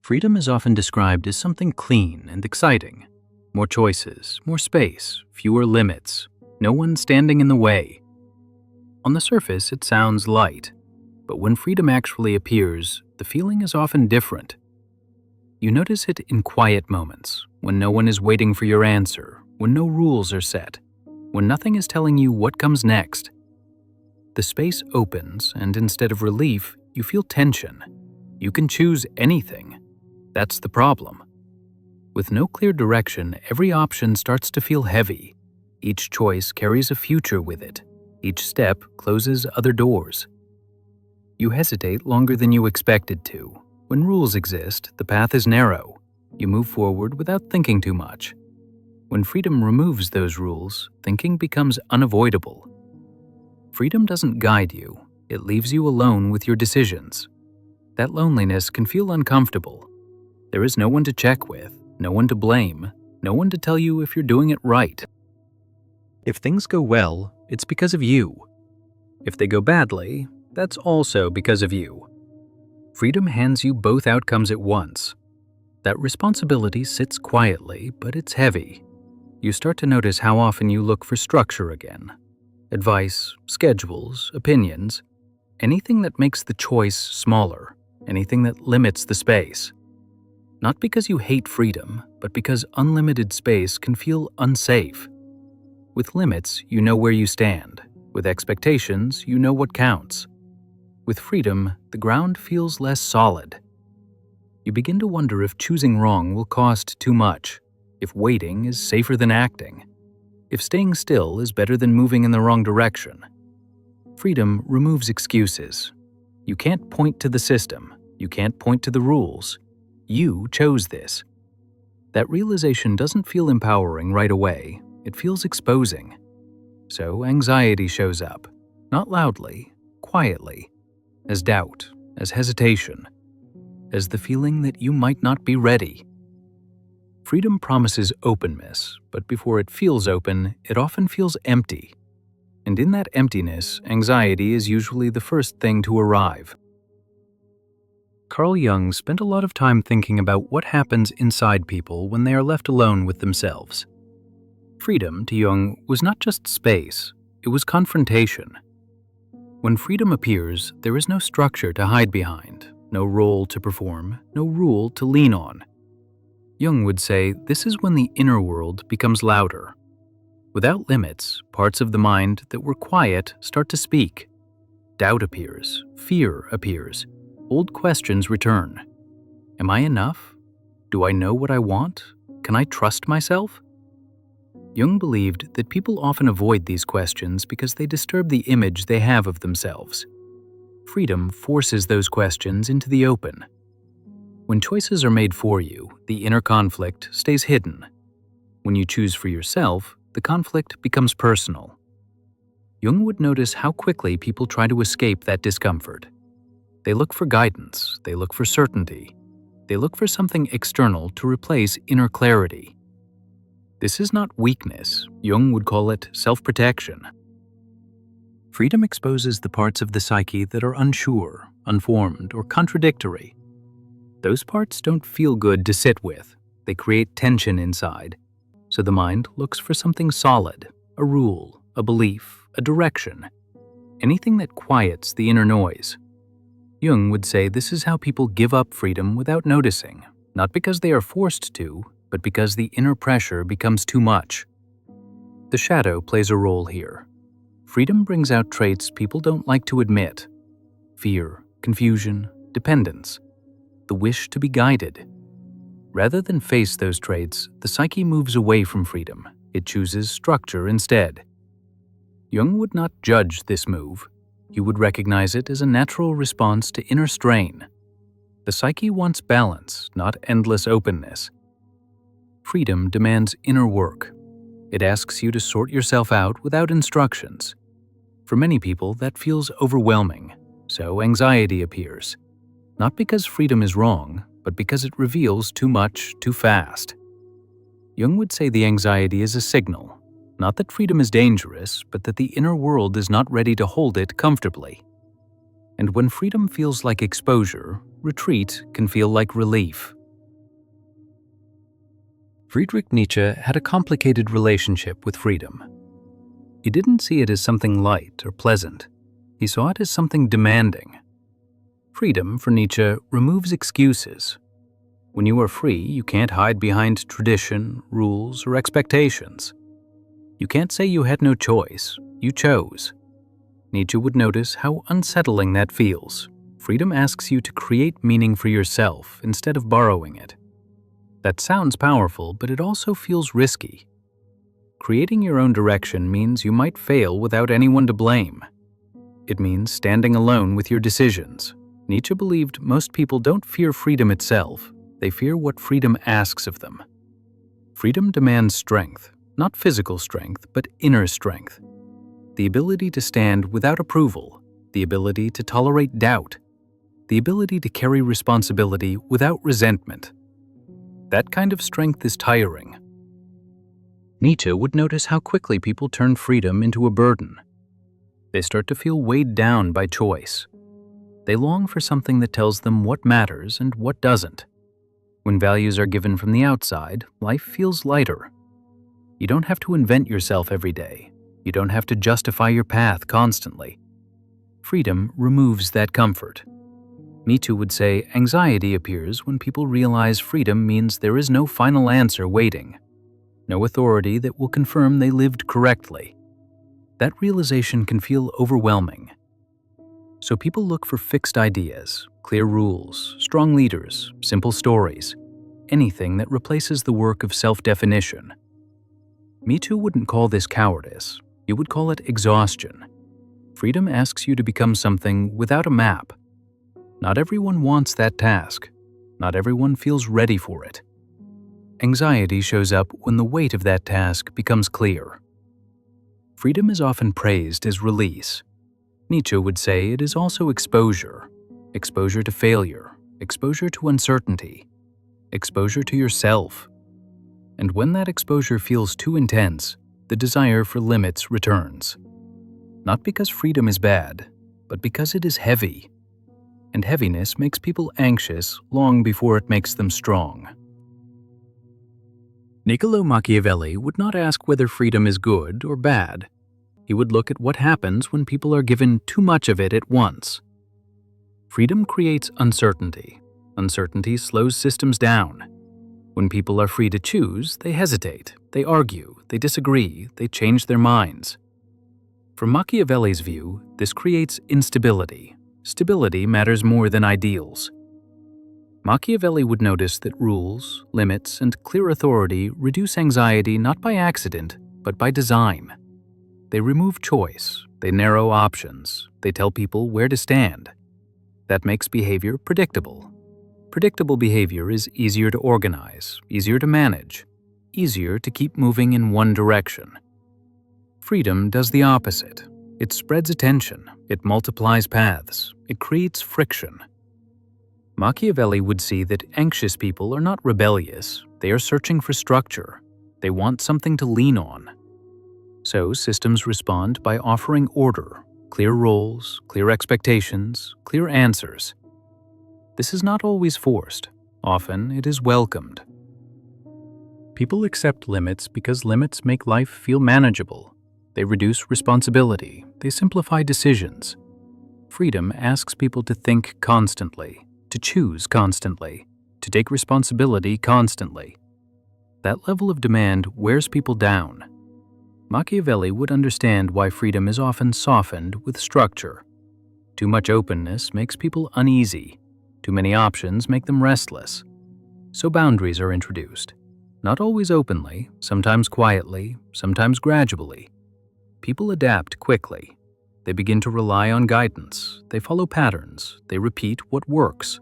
Freedom is often described as something clean and exciting. More choices, more space, fewer limits, no one standing in the way. On the surface, it sounds light, but when freedom actually appears, the feeling is often different. You notice it in quiet moments, when no one is waiting for your answer, when no rules are set, when nothing is telling you what comes next. The space opens, and instead of relief, you feel tension. You can choose anything. That's the problem. With no clear direction, every option starts to feel heavy. Each choice carries a future with it. Each step closes other doors. You hesitate longer than you expected to. When rules exist, the path is narrow. You move forward without thinking too much. When freedom removes those rules, thinking becomes unavoidable. Freedom doesn't guide you. It leaves you alone with your decisions. That loneliness can feel uncomfortable. There is no one to check with, no one to blame, no one to tell you if you're doing it right. If things go well, it's because of you. If they go badly, that's also because of you. Freedom hands you both outcomes at once. That responsibility sits quietly, but it's heavy. You start to notice how often you look for structure again. Advice, schedules, opinions, anything that makes the choice smaller, anything that limits the space. Not because you hate freedom, but because unlimited space can feel unsafe. With limits, you know where you stand. With expectations, you know what counts. With freedom, the ground feels less solid. You begin to wonder if choosing wrong will cost too much, if waiting is safer than acting, if staying still is better than moving in the wrong direction. Freedom removes excuses. You can't point to the system. You can't point to the rules. You chose this. That realization doesn't feel empowering right away. It feels exposing. So anxiety shows up, not loudly, quietly, as doubt, as hesitation, as the feeling that you might not be ready. Freedom promises openness, but before it feels open, it often feels empty. And in that emptiness, anxiety is usually the first thing to arrive. Carl Jung spent a lot of time thinking about what happens inside people when they are left alone with themselves. Freedom, to Jung, was not just space, it was confrontation. When freedom appears, there is no structure to hide behind, no role to perform, no rule to lean on. Jung would say this is when the inner world becomes louder. Without limits, parts of the mind that were quiet start to speak. Doubt appears, fear appears, old questions return. Am I enough? Do I know what I want? Can I trust myself? Jung believed that people often avoid these questions because they disturb the image they have of themselves. Freedom forces those questions into the open. When choices are made for you, the inner conflict stays hidden. When you choose for yourself, the conflict becomes personal. Jung would notice how quickly people try to escape that discomfort. They look for guidance, they look for certainty, they look for something external to replace inner clarity. This is not weakness. Jung would call it self-protection. Freedom exposes the parts of the psyche that are unsure, unformed, or contradictory. Those parts don't feel good to sit with. They create tension inside. So the mind looks for something solid, a rule, a belief, a direction, anything that quiets the inner noise. Jung would say this is how people give up freedom without noticing, not because they are forced to, but because the inner pressure becomes too much. The shadow plays a role here. Freedom brings out traits people don't like to admit: fear, confusion, dependence, the wish to be guided. Rather than face those traits, the psyche moves away from freedom. It chooses structure instead. Jung would not judge this move. He would recognize it as a natural response to inner strain. The psyche wants balance, not endless openness. Freedom demands inner work. It asks you to sort yourself out without instructions. For many people, that feels overwhelming, so anxiety appears. Not because freedom is wrong, but because it reveals too much too fast. Jung would say the anxiety is a signal, not that freedom is dangerous, but that the inner world is not ready to hold it comfortably. And when freedom feels like exposure, retreat can feel like relief. Friedrich Nietzsche had a complicated relationship with freedom. He didn't see it as something light or pleasant. He saw it as something demanding. Freedom, for Nietzsche, removes excuses. When you are free, you can't hide behind tradition, rules, or expectations. You can't say you had no choice, you chose. Nietzsche would notice how unsettling that feels. Freedom asks you to create meaning for yourself instead of borrowing it. That sounds powerful, but it also feels risky. Creating your own direction means you might fail without anyone to blame. It means standing alone with your decisions. Nietzsche believed most people don't fear freedom itself, they fear what freedom asks of them. Freedom demands strength, not physical strength, but inner strength. The ability to stand without approval, the ability to tolerate doubt, the ability to carry responsibility without resentment. That kind of strength is tiring. Nietzsche would notice how quickly people turn freedom into a burden. They start to feel weighed down by choice. They long for something that tells them what matters and what doesn't. When values are given from the outside, life feels lighter. You don't have to invent yourself every day. You don't have to justify your path constantly. Freedom removes that comfort. Nietzsche would say anxiety appears when people realize freedom means there is no final answer waiting, no authority that will confirm they lived correctly. That realization can feel overwhelming. So people look for fixed ideas, clear rules, strong leaders, simple stories, anything that replaces the work of self-definition. Nietzsche wouldn't call this cowardice. He would call it exhaustion. Freedom asks you to become something without a map. Not everyone wants that task. Not everyone feels ready for it. Anxiety shows up when the weight of that task becomes clear. Freedom is often praised as release. Nietzsche would say it is also exposure. Exposure to failure, exposure to uncertainty, exposure to yourself. And when that exposure feels too intense, the desire for limits returns. Not because freedom is bad, but because it is heavy. And heaviness makes people anxious long before it makes them strong. Niccolo Machiavelli would not ask whether freedom is good or bad. He would look at what happens when people are given too much of it at once. Freedom creates uncertainty. Uncertainty slows systems down. When people are free to choose, they hesitate, they argue, they disagree, they change their minds. From Machiavelli's view, this creates instability. Stability matters more than ideals. Machiavelli would notice that rules, limits, and clear authority reduce anxiety not by accident, but by design. They remove choice, they narrow options, they tell people where to stand. That makes behavior predictable. Predictable behavior is easier to organize, easier to manage, easier to keep moving in one direction. Freedom does the opposite. It spreads attention, it multiplies paths, it creates friction. Machiavelli would see that anxious people are not rebellious, they are searching for structure. They want something to lean on. So systems respond by offering order, clear roles, clear expectations, clear answers. This is not always forced. Often it is welcomed. People accept limits because limits make life feel manageable. They reduce responsibility. They simplify decisions. Freedom asks people to think constantly, to choose constantly, to take responsibility constantly. That level of demand wears people down. Machiavelli would understand why freedom is often softened with structure. Too much openness makes people uneasy. Too many options make them restless. So boundaries are introduced. Not always openly, sometimes quietly, sometimes gradually. People adapt quickly. They begin to rely on guidance. They follow patterns. They repeat what works.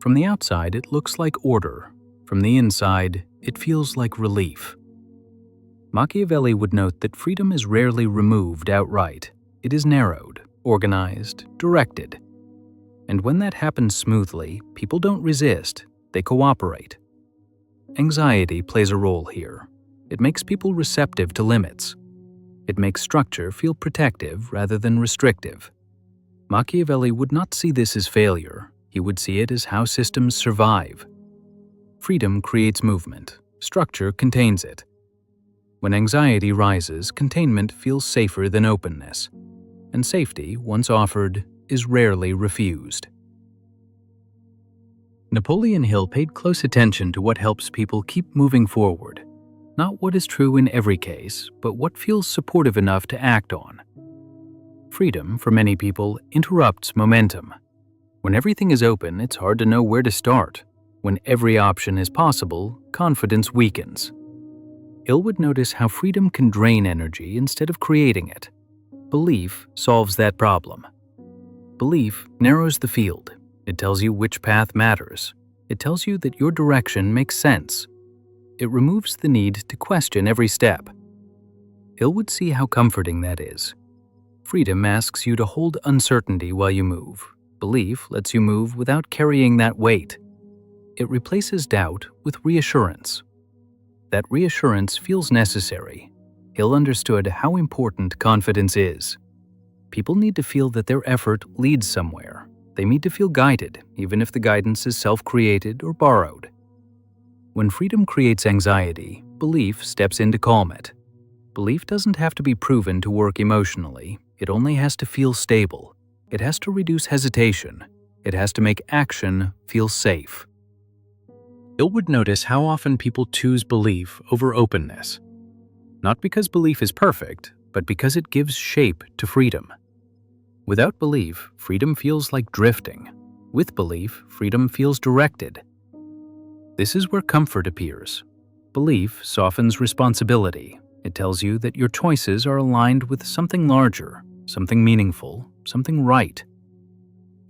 From the outside, it looks like order. From the inside, it feels like relief. Machiavelli would note that freedom is rarely removed outright. It is narrowed, organized, directed. And when that happens smoothly, people don't resist, they cooperate. Anxiety plays a role here. It makes people receptive to limits. It makes structure feel protective rather than restrictive. Machiavelli would not see this as failure, he would see it as how systems survive. Freedom creates movement, structure contains it. When anxiety rises, containment feels safer than openness, and safety, once offered, is rarely refused. Napoleon Hill paid close attention to what helps people keep moving forward, not what is true in every case, but what feels supportive enough to act on. Freedom, for many people, interrupts momentum. When everything is open, it's hard to know where to start. When every option is possible, confidence weakens. Hill would notice how freedom can drain energy instead of creating it. Belief solves that problem. Belief narrows the field. It tells you which path matters. It tells you that your direction makes sense. It removes the need to question every step. Hill would see how comforting that is. Freedom asks you to hold uncertainty while you move. Belief lets you move without carrying that weight. It replaces doubt with reassurance. That reassurance feels necessary. Hill understood how important confidence is. People need to feel that their effort leads somewhere. They need to feel guided, even if the guidance is self-created or borrowed. When freedom creates anxiety, belief steps in to calm it. Belief doesn't have to be proven to work emotionally. It only has to feel stable. It has to reduce hesitation. It has to make action feel safe. Hill would notice how often people choose belief over openness. Not because belief is perfect, but because it gives shape to freedom. Without belief, freedom feels like drifting. With belief, freedom feels directed. This is where comfort appears. Belief softens responsibility. It tells you that your choices are aligned with something larger, something meaningful, something right.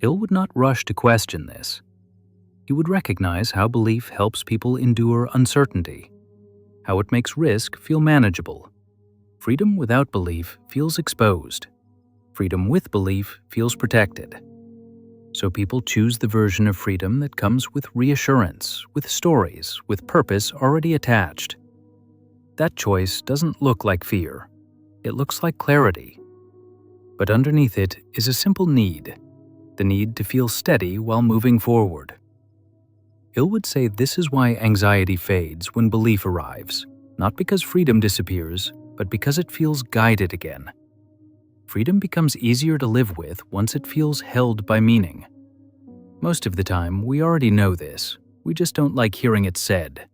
Hill would not rush to question this. He would recognize how belief helps people endure uncertainty, how it makes risk feel manageable. Freedom without belief feels exposed. Freedom with belief feels protected. So people choose the version of freedom that comes with reassurance, with stories, with purpose already attached. That choice doesn't look like fear. It looks like clarity. But underneath it is a simple need, the need to feel steady while moving forward. Hill would say this is why anxiety fades when belief arrives, not because freedom disappears, but because it feels guided again. Freedom becomes easier to live with once it feels held by meaning. Most of the time, we already know this. We just don't like hearing it said.